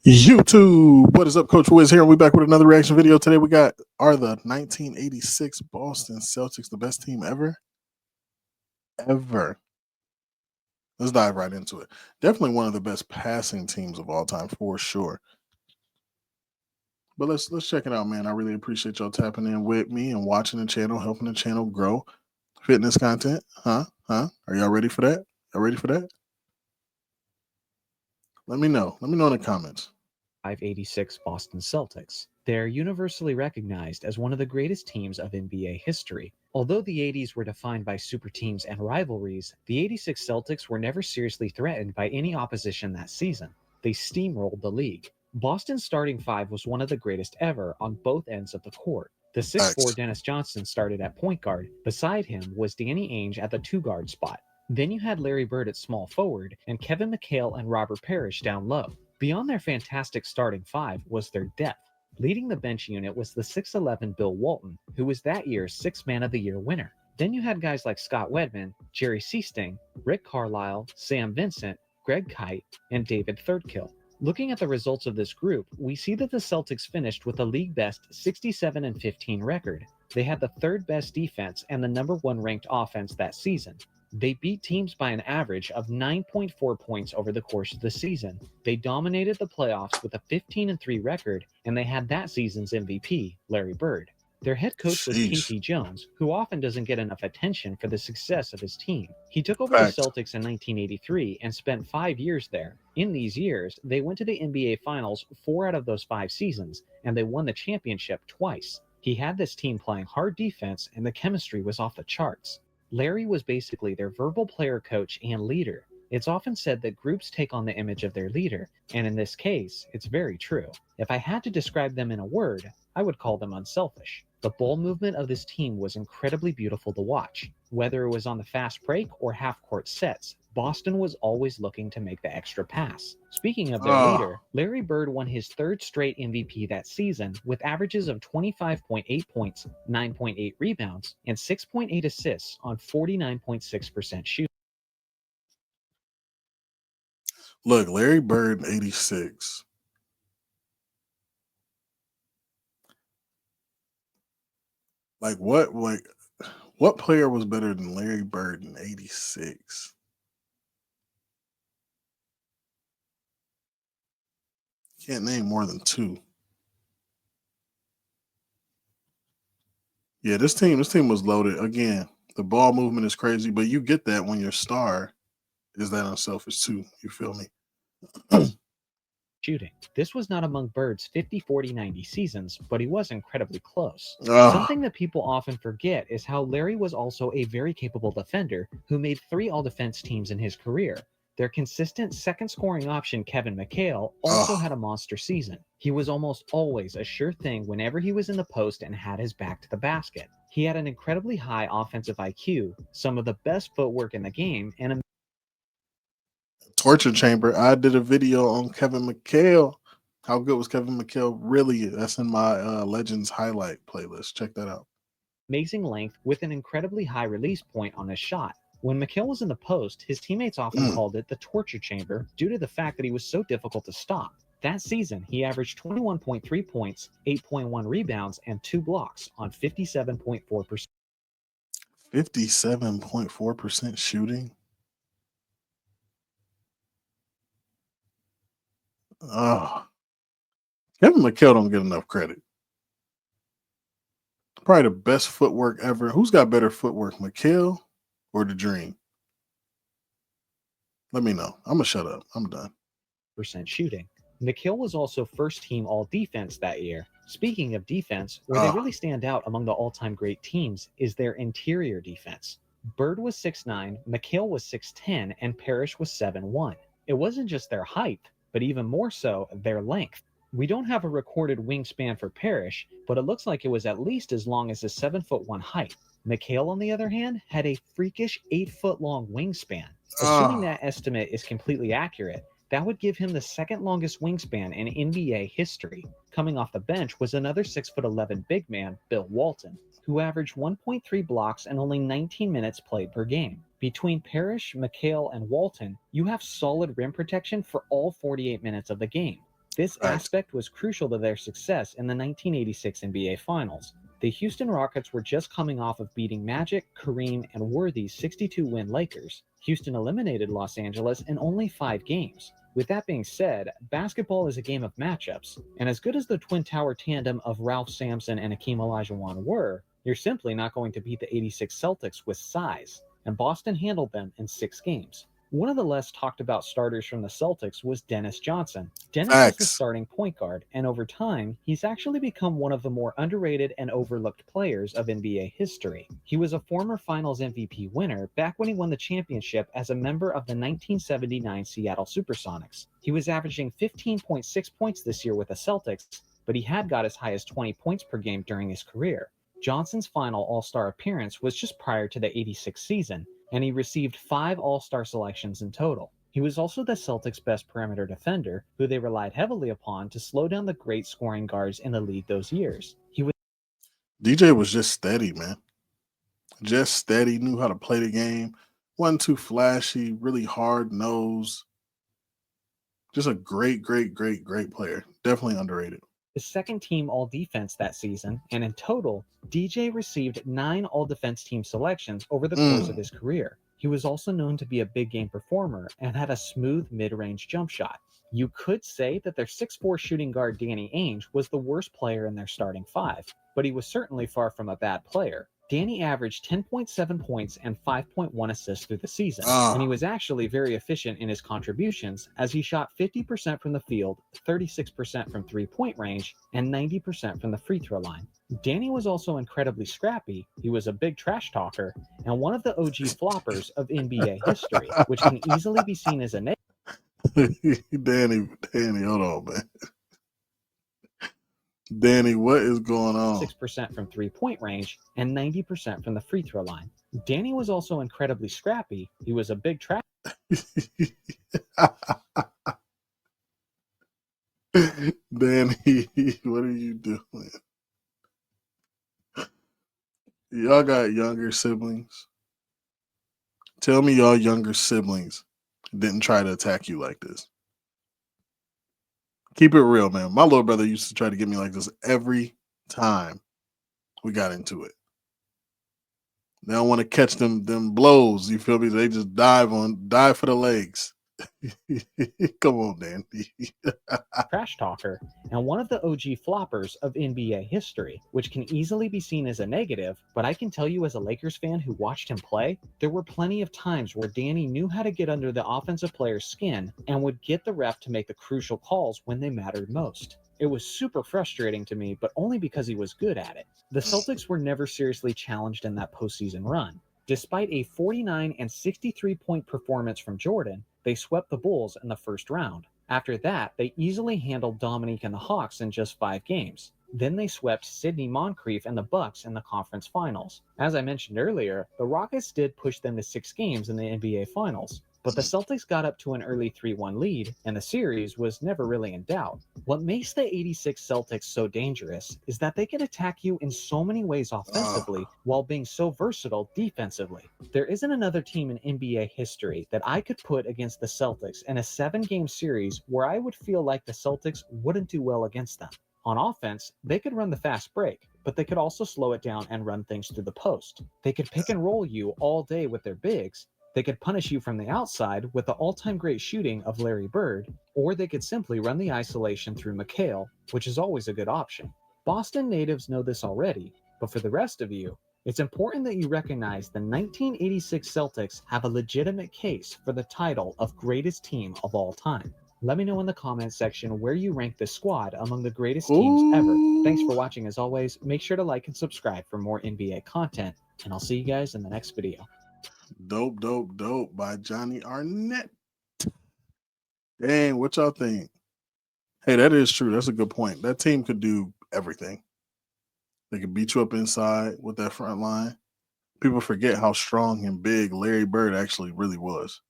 YouTube, what is up? Coach Wiz here, and we back with another reaction video. Today we got, are the 1986 Boston Celtics the best team ever? Ever. Let's dive right into it. Definitely one of the best passing teams of all time, for sure. But let's check it out, man. I really appreciate y'all tapping in with me and watching the channel, helping the channel grow. Fitness content, huh? Are y'all ready for that? Y'all ready for that? Let me know. Let me know in the comments. 86 Boston Celtics. They're universally recognized as one of the greatest teams of NBA history. Although the 80s were defined by super teams and rivalries, the 86 Celtics were never seriously threatened by any opposition that season. They steamrolled the league. Boston's starting five was one of the greatest ever on both ends of the court. The 6'4 Dennis Johnson started at point guard. Beside him was Danny Ainge at the two guard spot. Then you had Larry Bird at small forward and Kevin McHale and Robert Parrish down low. Beyond their fantastic starting five was their depth. Leading the bench unit was the 6'11 Bill Walton, who was that year's Sixth Man of the Year winner. Then you had guys like Scott Wedman, Jerry Seasting, Rick Carlisle, Sam Vincent, Greg Kite, and David Thirdkill. Looking at the results of this group, we see that the Celtics finished with a league best 67-15 record. They had the third best defense and the number one ranked offense that season. They beat teams by an average of 9.4 points over the course of the season. They dominated the playoffs with a 15-3 record, and they had that season's MVP, Larry Bird. Their head coach was Casey Jones, who often doesn't get enough attention for the success of his team. He took over the Celtics in 1983 and spent 5 years there. In these years, they went to the NBA Finals 4 out of those 5 seasons, and they won the championship twice. He had this team playing hard defense, and the chemistry was off the charts. Larry was basically their verbal player coach and leader. It's often said that groups take on the image of their leader, and in this case, it's very true. If I had to describe them in a word, I would call them unselfish. The ball movement of this team was incredibly beautiful to watch. Whether it was on the fast break or half-court sets, Boston was always looking to make the extra pass. Speaking of their leader, Larry Bird won his third straight MVP that season with averages of 25.8 points, 9.8 rebounds, and 6.8 assists on 49.6% shooting. Look, Larry Bird in 86. What player was better than Larry Bird in 86? Can't name more than two. Yeah, this team was loaded. Again, the ball movement is crazy, but you get that when your star is that unselfish too. You feel me? Shooting. This was not among Bird's 50-40-90 seasons, but he was incredibly close. Something that people often forget is how Larry was also a very capable defender who made 3 all-defense teams in his career. Their consistent second scoring option, Kevin McHale, also had a monster season. He was almost always a sure thing whenever he was in the post and had his back to the basket. He had an incredibly high offensive IQ, some of the best footwork in the game, and a torture chamber. I did a video on Kevin McHale. How good was Kevin McHale? Really, that's in my Legends highlight playlist. Check that out. Amazing length with an incredibly high release point on his shot. When McHale was in the post, his teammates often called it the torture chamber due to the fact that he was so difficult to stop. That season, he averaged 21.3 points, 8.1 rebounds, and 2 blocks on 57.4%. 57.4% shooting? Kevin McHale don't get enough credit. Probably the best footwork ever. Who's got better footwork, McHale or the Dream? Let me know. I'm going to shut up. I'm done. Percent shooting. McHale was also first team all defense that year. Speaking of defense, where they really stand out among the all-time great teams is their interior defense. Bird was 6'9", McHale was 6'10", and Parrish was 7'1". It wasn't just their height, but even more so, their length. We don't have a recorded wingspan for Parrish, but it looks like it was at least as long as his 7'1" height. McHale, on the other hand, had a freakish 8-foot-long wingspan. Assuming that estimate is completely accurate, that would give him the second longest wingspan in NBA history. Coming off the bench was another 6'11" big man, Bill Walton, who averaged 1.3 blocks and only 19 minutes played per game. Between Parrish, McHale, and Walton, you have solid rim protection for all 48 minutes of the game. This Facts. aspect was crucial to their success in the 1986 NBA Finals. The Houston Rockets were just coming off of beating Magic, Kareem, and Worthy's 62-win Lakers. Houston eliminated Los Angeles in only 5 games. With that being said, basketball is a game of matchups, and as good as the Twin Tower tandem of Ralph Sampson and Hakeem Olajuwon were, you're simply not going to beat the '86 Celtics with size, and Boston handled them in 6 games. One of the less talked about starters from the Celtics was Dennis Johnson. Dennis was the Facts. starting point guard, and over time, he's actually become one of the more underrated and overlooked players of NBA history. He was a former Finals MVP winner back when he won the championship as a member of the 1979 Seattle Supersonics. He was averaging 15.6 points this year with the Celtics, but he had got as high as 20 points per game during his career. Johnson's final All-Star appearance was just prior to the '86 season, and he received 5 All-Star selections in total. He was also the Celtics' best perimeter defender, who they relied heavily upon to slow down the great scoring guards in the league those years. He was DJ was just steady, man. Just steady, knew how to play the game. Wasn't too flashy, really hard nosed. Just a great player. Definitely underrated. the second team All Defense that season, and in total, DJ received 9 All Defense team selections over the course of Mm. his career. He was also known to be a big game performer and had a smooth mid range jump shot. You could say that their 6'4 shooting guard Danny Ainge was the worst player in their starting 5, but he was certainly far from a bad player. Danny averaged 10.7 points and 5.1 assists through the season, and he Ah, was actually very efficient in his contributions as he shot 50% from the field, 36% from 3-point range, and 90% from the free throw line. Danny was also incredibly scrappy, he was a big trash talker, and one of the OG floppers of NBA history, which can easily be seen as a Danny, hold on, man. Danny, what is going on? 6% from 3-point range and 90% from the free throw line. Danny was also incredibly scrappy, he was a big trash Danny, what are you doing? Y'all got younger siblings. Tell me y'all younger siblings didn't try to attack you like this. Keep it real, man. My little brother used to try to get me like this every time we got into it. They don't want to catch them blows. You feel me? They just dive for the legs. Come on, Danny. trash talker and one of the OG floppers of NBA history, which can easily be seen as a negative, but I can tell you as a Lakers fan who watched him play, there were plenty of times where Danny knew how to get under the offensive player's skin and would get the ref to make the crucial calls when they mattered most. It was super frustrating to me, but only because he was good at it. The Celtics were never seriously challenged in that postseason run. Despite a 49 and 63-point performance from Jordan, they swept the Bulls in the first round. After that, they easily handled Dominique and the Hawks in just 5 games. Then they swept Sidney Moncrief and the Bucks in the conference finals. As I mentioned earlier, the Rockets did push them to 6 games in the NBA Finals, but the Celtics got up to an early 3-1 lead, and the series was never really in doubt. What makes the '86 Celtics so dangerous is that they can attack you in so many ways offensively while being so versatile defensively. There isn't another team in NBA history that I could put against the Celtics in a 7-game series where I would feel like the Celtics wouldn't do well against them. On offense, they could run the fast break, but they could also slow it down and run things through the post. They could pick and roll you all day with their bigs. They could punish you from the outside with the all-time great shooting of Larry Bird, or they could simply run the isolation through McHale, which is always a good option. Boston natives know this already, but for the rest of you, it's important that you recognize the 1986 Celtics have a legitimate case for the title of greatest team of all time. Let me know in the comments section where you rank this squad among the greatest teams ever. Thanks for watching as always. Make sure to like and subscribe for more NBA content, and I'll see you guys in the next video. Dope by Johnny Arnett. Dang, what y'all think? Hey, that is true. That's a good point. That team could do everything. They could beat you up inside with that front line. People forget how strong and big Larry Bird actually really was.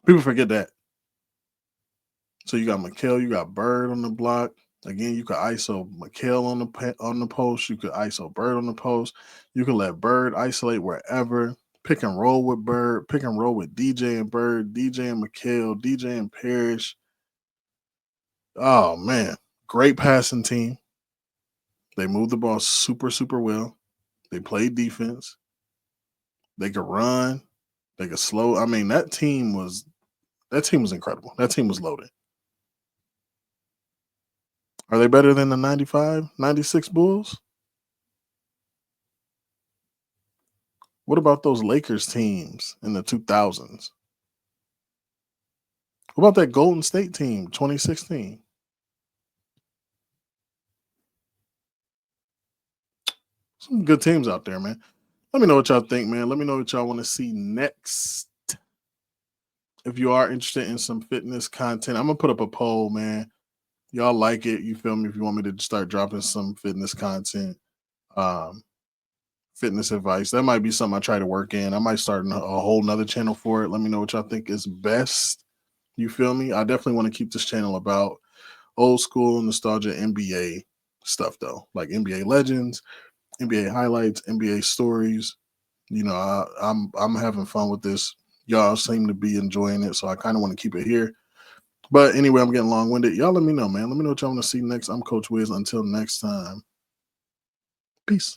People forget that. So you got McHale, you got Bird on the block. Again, you could ISO McHale on the post. You could ISO Bird on the post. You could let Bird isolate wherever. Pick and roll with Bird. Pick and roll with DJ and Bird. DJ and McHale. DJ and Parrish. Oh man, great passing team. They moved the ball super, super well. They played defense. They could run. They could slow. I mean, that team was incredible. That team was loaded. Are they better than the 95, 96 Bulls? What about those Lakers teams in the 2000s? What about that Golden State team, 2016? Some good teams out there, man. Let me know what y'all think, man. Let me know what y'all want to see next. If you are interested in some fitness content, I'm gonna put up a poll, man. Y'all like it? You feel me? If you want me to start dropping some fitness content, um, fitness advice, that might be something I try to work in. I might start a whole nother channel for it. Let me know what y'all think is best. You feel me? I definitely want to keep this channel about old school nostalgia NBA stuff, though, like NBA legends, NBA highlights, NBA stories. I'm having fun with this. Y'all seem to be enjoying it, so I kind of want to keep it here. But anyway, I'm getting long winded. Y'all let me know, man. Let me know what y'all want to see next. I'm Coach Wiz. Until next time, peace.